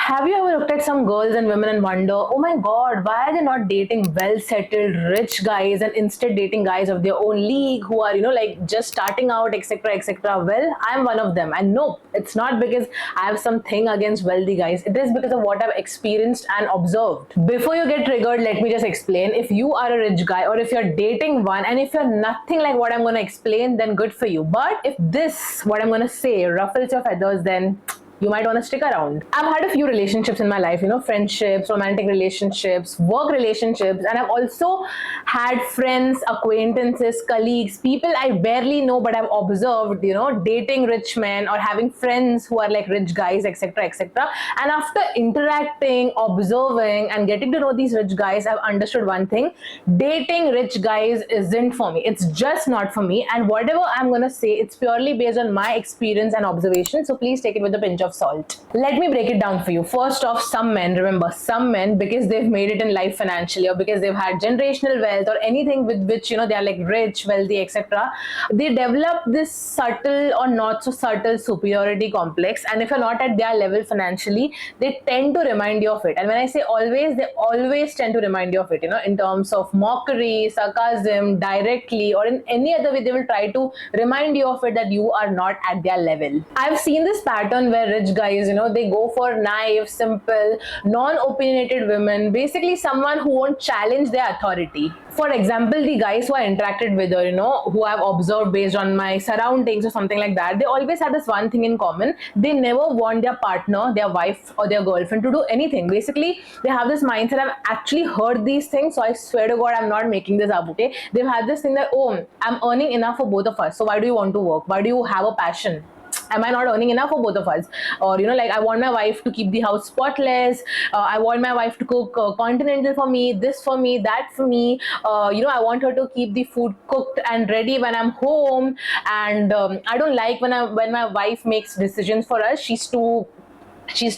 Have you ever looked at some girls and women and wonder, oh my god, why are they not dating well settled, rich guys and instead dating guys of their own league who are, like just starting out, etc., etc.? Well, I'm one of them. And no, it's not because I have something against wealthy guys. It is because of what I've experienced and observed. Before you get triggered, let me just explain. If you are a rich guy or if you're dating one and if you're nothing like what I'm going to explain, then good for you. But if this, what I'm going to say, ruffles your feathers, then you might want to stick around. I've had a few relationships in my life, friendships, romantic relationships, work relationships, and I've also had friends, acquaintances, colleagues, people I barely know but I've observed, dating rich men or having friends who are like rich guys, etc., etc. And after interacting, observing, and getting to know these rich guys, I've understood one thing: dating rich guys isn't for me. It's just not for me. And whatever I'm gonna say, it's purely based on my experience and observation. So please take it with a pinch of salt. Let me break it down for you. First off, some men, remember, some men, because they've made it in life financially or because they've had generational wealth or anything with which, they are like rich, wealthy, etc., they develop this subtle or not so subtle superiority complex. And if you're not at their level financially, they tend to remind you of it. And when I say always, they always tend to remind you of it, in terms of mockery, sarcasm, directly, or in any other way, they will try to remind you of it that you are not at their level. I've seen this pattern where rich guys, they go for naive, simple, non-opinionated women, basically someone who won't challenge their authority. For example, the guys who I interacted with, or who I've observed based on my surroundings or something like that, they always have this one thing in common: they never want their partner, their wife or their girlfriend to do anything. Basically, they have this mindset. I've actually heard these things, so I swear to God, I'm not making this up, okay? They've had this thing that, oh, I'm earning enough for both of us, so why do you want to work? Why do you have a passion? Am I not earning enough for both of us? Or, like, I want my wife to keep the house spotless. I want my wife to cook continental for me, this for me, that for me. I want her to keep the food cooked and ready when I'm home. And I don't like when my wife makes decisions for us. She's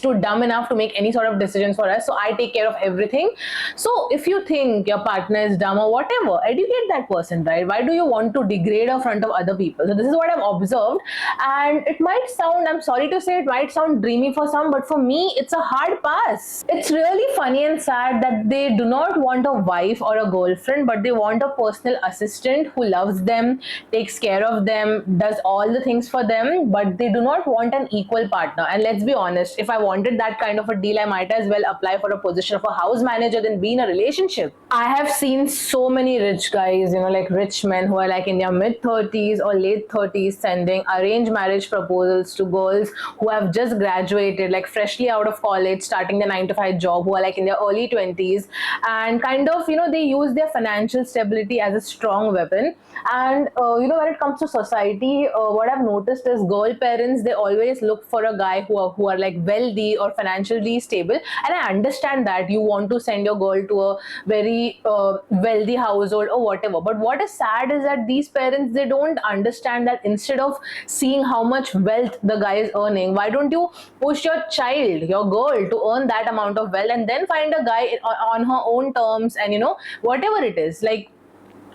too dumb enough to make any sort of decisions for us, so I take care of everything. So if you think your partner is dumb or whatever, educate that person, right? Why do you want to degrade her in front of other people? So this is what I've observed, and it might sound, I'm sorry to say, it might sound dreamy for some, but for me it's a hard pass. It's really funny and sad that they do not want a wife or a girlfriend, but they want a personal assistant who loves them, takes care of them, does all the things for them, but they do not want an equal partner. And let's be honest, if I wanted that kind of a deal, I might as well apply for a position of a house manager than be in a relationship. I have seen so many rich guys, like rich men who are like in their mid-30s or late 30s, sending arranged marriage proposals to girls who have just graduated, like freshly out of college, starting their 9-to-5 job, who are like in their early 20s, and kind of, they use their financial stability as a strong weapon. And when it comes to society, what I've noticed is girl parents, they always look for a guy who are like wealthy or financially stable. And I understand that you want to send your girl to a very wealthy household or whatever. But what is sad is that these parents, they don't understand that instead of seeing how much wealth the guy is earning, why don't you push your child, your girl, to earn that amount of wealth and then find a guy on her own terms, and whatever it is. Like,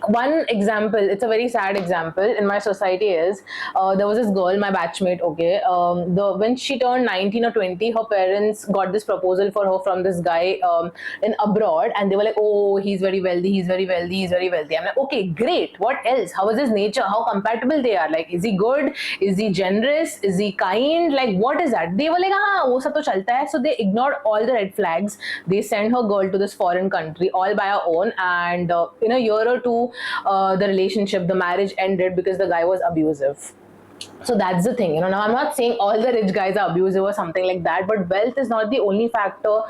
one example, it's a very sad example in my society, is there was this girl, my batchmate, okay, when she turned 19 or 20, her parents got this proposal for her from this guy in abroad, and they were like, oh, he's very wealthy, he's very wealthy, he's very wealthy. I'm like, okay, great, what else? How is his nature? How compatible they are? Like, is he good? Is he generous? Is he kind? Like, what is that? They were like, wo sab to chalta hai. So they ignored all the red flags. They sent her girl to this foreign country all by her own, and in a year or two, the relationship, the marriage ended because the guy was abusive. So that's the thing, now I'm not saying all the rich guys are abusive or something like that, but wealth is not the only factor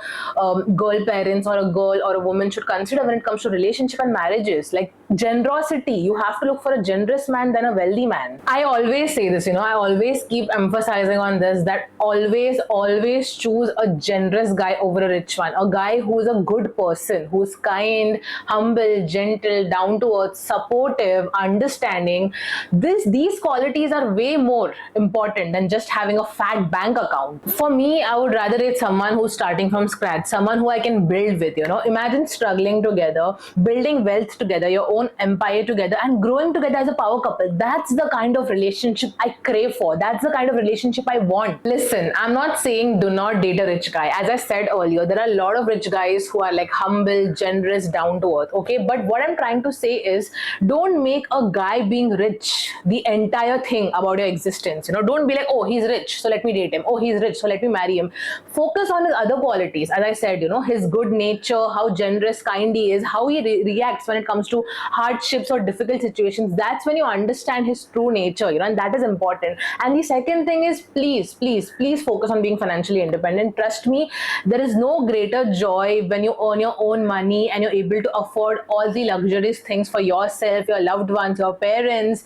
girl parents or a girl or a woman should consider when it comes to relationship and marriages. Like, generosity, you have to look for a generous man than a wealthy man. I always say this, I always keep emphasizing on this, that always choose a generous guy over a rich one, a guy who's a good person, who's kind, humble, gentle, down to earth, supportive, understanding. These qualities are way way more important than just having a fat bank account. For me, I would rather date someone who's starting from scratch, someone who I can build with, Imagine struggling together, building wealth together, your own empire together, and growing together as a power couple. That's the kind of relationship I crave for. That's the kind of relationship I want. Listen, I'm not saying do not date a rich guy. As I said earlier, there are a lot of rich guys who are like humble, generous, down to earth, okay? But what I'm trying to say is, don't make a guy being rich the entire thing about your existence. Don't be like, oh, he's rich, so let me date him. Oh, he's rich, so let me marry him. Focus on his other qualities. As I said, his good nature, how generous, kind he is, how he reacts when it comes to hardships or difficult situations. That's when you understand his true nature, and that is important. And the second thing is, please, please, please focus on being financially independent. Trust me, there is no greater joy when you earn your own money and you're able to afford all the luxurious things for yourself, your loved ones, your parents,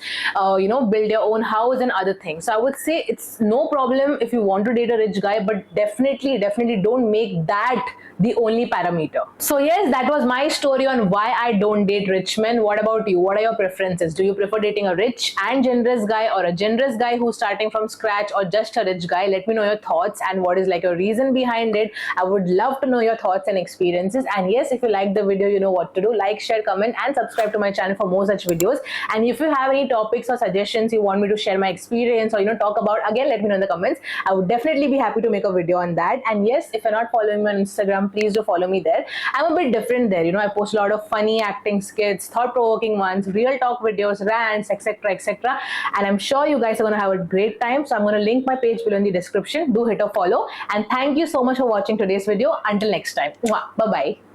build your own house and other things. So I would say it's no problem if you want to date a rich guy, but definitely don't make that the only parameter. So yes, that was my story on why I don't date rich men. What about you? What are your preferences? Do you prefer dating a rich and generous guy, or a generous guy who's starting from scratch, or just a rich guy? Let me know your thoughts and what is like your reason behind it. I would love to know your thoughts and experiences. And yes, if you like the video, you know what to do. Like, share, comment, and subscribe to my channel for more such videos. And if you have any topics or suggestions you want me to share my experience or talk about, again, let me know in the comments. I would definitely be happy to make a video on that. And yes, if you're not following me on Instagram, please do follow me there. I'm a bit different there. I post a lot of funny acting skits, thought-provoking ones, real talk videos, rants, etc., etc. And I'm sure you guys are going to have a great time. So I'm going to link my page below in the description. Do hit a follow. And thank you so much for watching today's video. Until next time. Bye-bye.